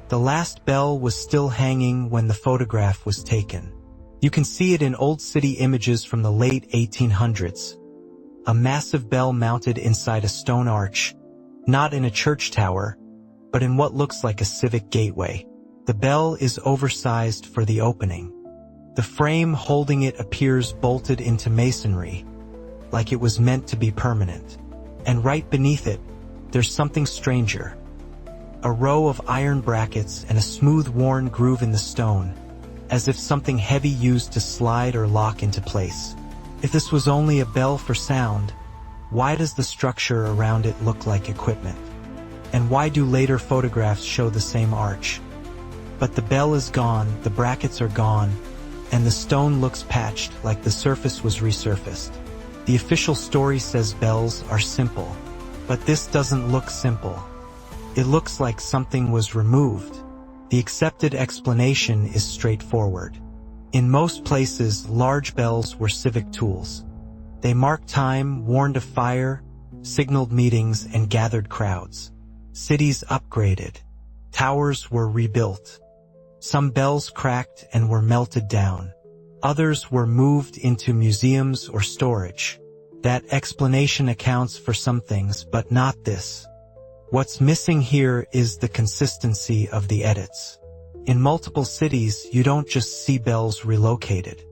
The last bell was still hanging when the photograph was taken. You can see it in old city images from the late 1800s. A massive bell mounted inside a stone arch, not in a church tower, but in what looks like a civic gateway. The bell is oversized for the opening. The frame holding it appears bolted into masonry, like it was meant to be permanent. And right beneath it, there's something stranger. A row of iron brackets and a smooth worn groove in the stone, as if something heavy used to slide or lock into place. If this was only a bell for sound, why does the structure around it look like equipment? And why do later photographs show the same arch? But the bell is gone, the brackets are gone, and the stone looks patched like the surface was resurfaced. The official story says bells are simple, but this doesn't look simple. It looks like something was removed. The accepted explanation is straightforward. In most places, large bells were civic tools. They marked time, warned of fire, signaled meetings, and gathered crowds. Cities upgraded. Towers were rebuilt. Some bells cracked and were melted down. Others were moved into museums or storage. That explanation accounts for some things, but not this. What's missing here is the consistency of the edits. In multiple cities, you don't just see bells relocated.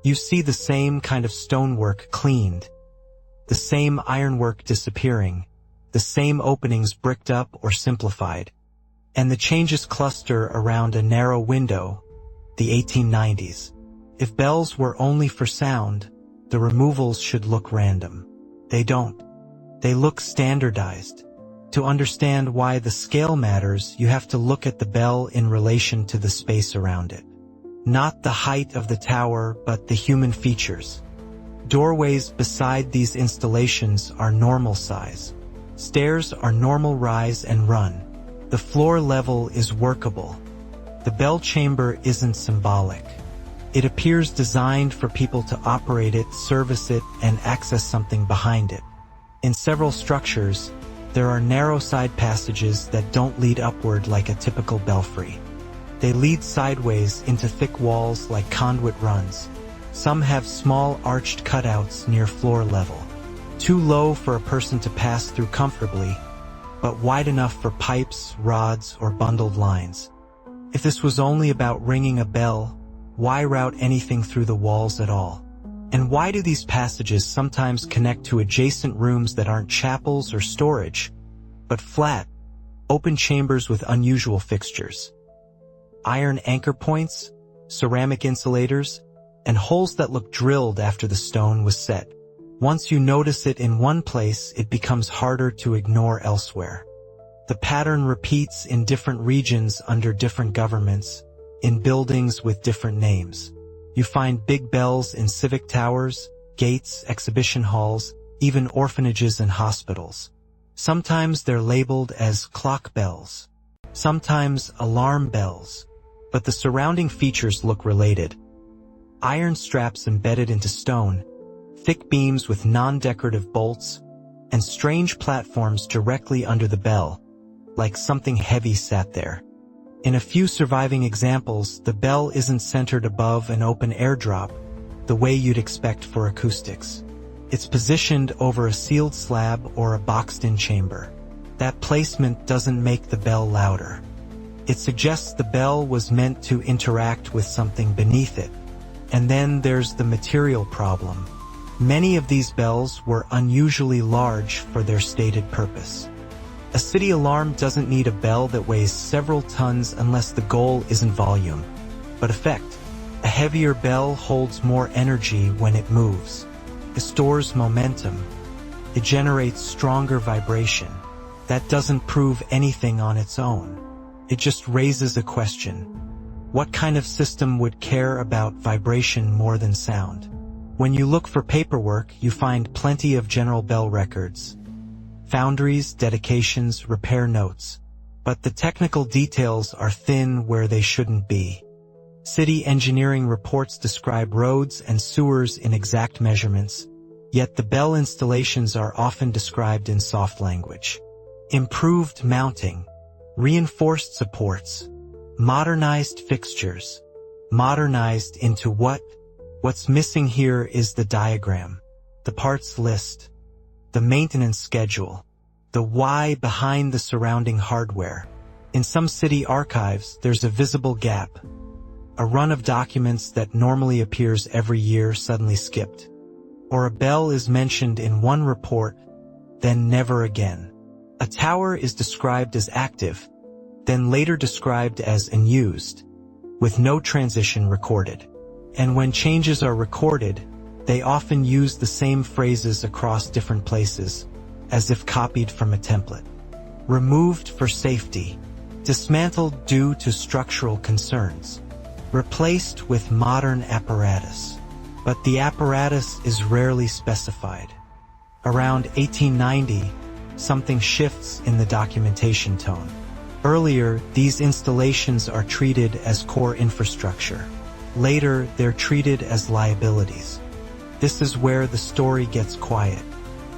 You see the same kind of stonework cleaned, the same ironwork disappearing, the same openings bricked up or simplified, and the changes cluster around a narrow window, the 1890s. If bells were only for sound, the removals should look random. They don't. They look standardized. To understand why the scale matters, you have to look at the bell in relation to the space around it. Not the height of the tower, but the human features. Doorways beside these installations are normal size. Stairs are normal rise and run. The floor level is workable. The bell chamber isn't symbolic. It appears designed for people to operate it, service it, and access something behind it. In several structures, there are narrow side passages that don't lead upward like a typical belfry. They lead sideways into thick walls like conduit runs. Some have small arched cutouts near floor level. Too low for a person to pass through comfortably, but wide enough for pipes, rods, or bundled lines. If this was only about ringing a bell, why route anything through the walls at all? And why do these passages sometimes connect to adjacent rooms that aren't chapels or storage, but flat, open chambers with unusual fixtures? Iron anchor points, ceramic insulators, and holes that look drilled after the stone was set. Once you notice it in one place, it becomes harder to ignore elsewhere. The pattern repeats in different regions under different governments, in buildings with different names. You find big bells in civic towers, gates, exhibition halls, even orphanages and hospitals. Sometimes they're labeled as clock bells, sometimes alarm bells, but the surrounding features look related. Iron straps embedded into stone, thick beams with non-decorative bolts, and strange platforms directly under the bell, like something heavy sat there. In a few surviving examples, the bell isn't centered above an open airdrop, the way you'd expect for acoustics. It's positioned over a sealed slab or a boxed-in chamber. That placement doesn't make the bell louder. It suggests the bell was meant to interact with something beneath it. And then there's the material problem. Many of these bells were unusually large for their stated purpose. A city alarm doesn't need a bell that weighs several tons unless the goal isn't volume, but effect. A heavier bell holds more energy when it moves. It stores momentum. It generates stronger vibration. That doesn't prove anything on its own. It just raises a question. What kind of system would care about vibration more than sound? When you look for paperwork, you find plenty of general bell records. Foundries, dedications, repair notes. But the technical details are thin where they shouldn't be. City engineering reports describe roads and sewers in exact measurements, yet the bell installations are often described in soft language. Improved mounting, reinforced supports, Modernized fixtures. Modernized into what? What's missing here is the diagram, the parts list, the maintenance schedule, the why behind the surrounding hardware. In some city archives, there's a visible gap. A run of documents that normally appears every year suddenly skipped. Or a bell is mentioned in one report, then never again. A tower is described as active, then later described as unused, with no transition recorded. And when changes are recorded, they often use the same phrases across different places, as if copied from a template. Removed for safety. Dismantled due to structural concerns. Replaced with modern apparatus. But the apparatus is rarely specified. Around 1890, something shifts in the documentation tone. Earlier, these installations are treated as core infrastructure. Later, they're treated as liabilities. This is where the story gets quiet,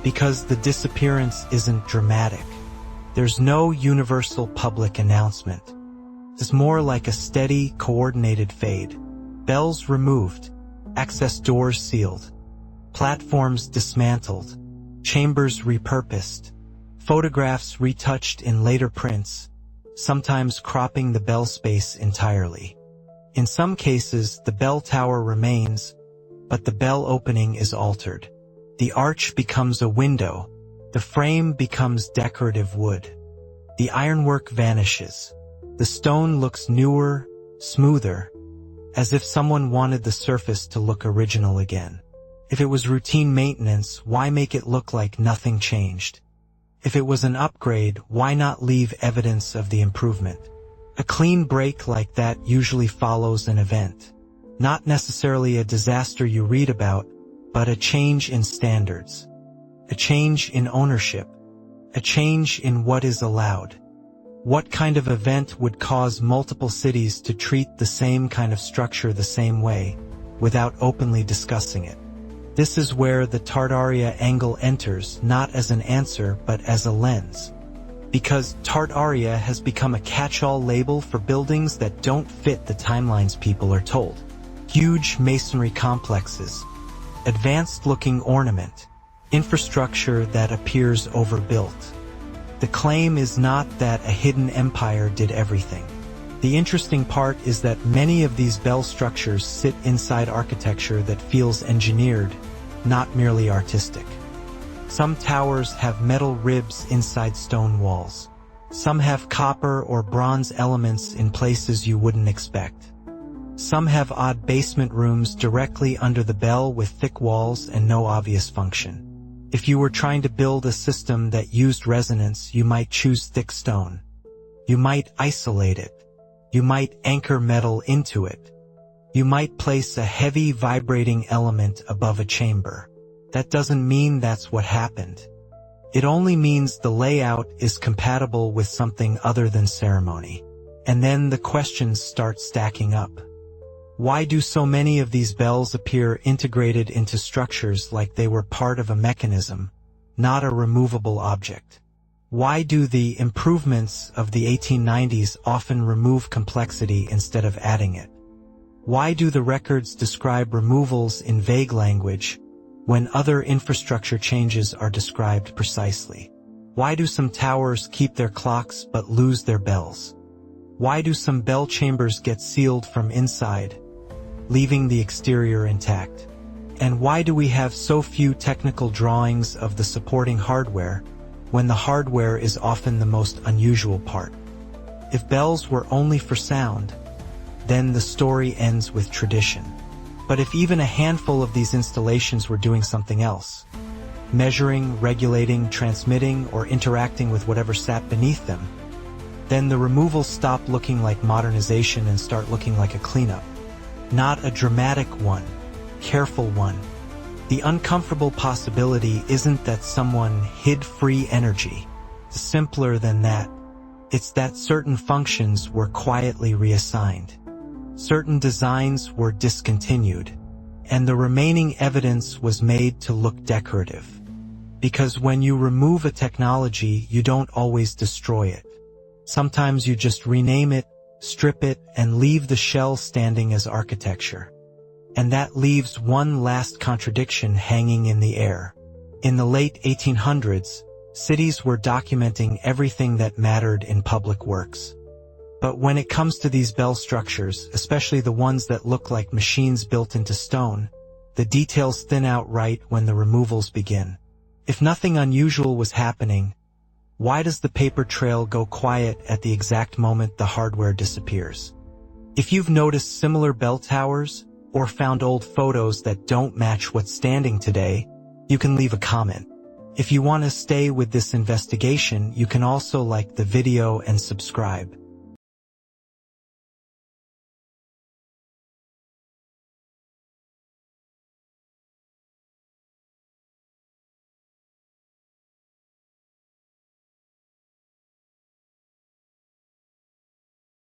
because the disappearance isn't dramatic. There's no universal public announcement. It's more like a steady, coordinated fade. Bells removed, access doors sealed, platforms dismantled, chambers repurposed, photographs retouched in later prints, sometimes cropping the bell space entirely. In some cases, the bell tower remains, but the bell opening is altered. The arch becomes a window. The frame becomes decorative wood. The ironwork vanishes. The stone looks newer, smoother, as if someone wanted the surface to look original again. If it was routine maintenance, why make it look like nothing changed? If it was an upgrade, why not leave evidence of the improvement? A clean break like that usually follows an event. Not necessarily a disaster you read about, but a change in standards. A change in ownership. A change in what is allowed. What kind of event would cause multiple cities to treat the same kind of structure the same way, without openly discussing it? This is where the Tartaria angle enters, not as an answer but as a lens. Because Tartaria has become a catch-all label for buildings that don't fit the timelines people are told. Huge masonry complexes, advanced-looking ornament, infrastructure that appears overbuilt. The claim is not that a hidden empire did everything. The interesting part is that many of these bell structures sit inside architecture that feels engineered, not merely artistic. Some towers have metal ribs inside stone walls. Some have copper or bronze elements in places you wouldn't expect. Some have odd basement rooms directly under the bell with thick walls and no obvious function. If you were trying to build a system that used resonance, you might choose thick stone. You might isolate it. You might anchor metal into it. You might place a heavy vibrating element above a chamber. That doesn't mean that's what happened. It only means the layout is compatible with something other than ceremony. And then the questions start stacking up. Why do so many of these bells appear integrated into structures like they were part of a mechanism, not a removable object? Why do the improvements of the 1890s often remove complexity instead of adding it? Why do the records describe removals in vague language when other infrastructure changes are described precisely? Why do some towers keep their clocks but lose their bells? Why do some bell chambers get sealed from inside, leaving the exterior intact? And why do we have so few technical drawings of the supporting hardware when the hardware is often the most unusual part? If bells were only for sound, then the story ends with tradition. But if even a handful of these installations were doing something else, measuring, regulating, transmitting, or interacting with whatever sat beneath them, then the removals stop looking like modernization and start looking like a cleanup. Not a dramatic one, careful one. The uncomfortable possibility isn't that someone hid free energy. It's simpler than that. It's that certain functions were quietly reassigned. Certain designs were discontinued, and the remaining evidence was made to look decorative. Because when you remove a technology, you don't always destroy it. Sometimes you just rename it, strip it, and leave the shell standing as architecture. And that leaves one last contradiction hanging in the air. In the late 1800s, cities were documenting everything that mattered in public works. But when it comes to these bell structures, especially the ones that look like machines built into stone, the details thin out right when the removals begin. If nothing unusual was happening, why does the paper trail go quiet at the exact moment the hardware disappears? If you've noticed similar bell towers, or found old photos that don't match what's standing today, you can leave a comment. If you want to stay with this investigation, you can also like the video and subscribe.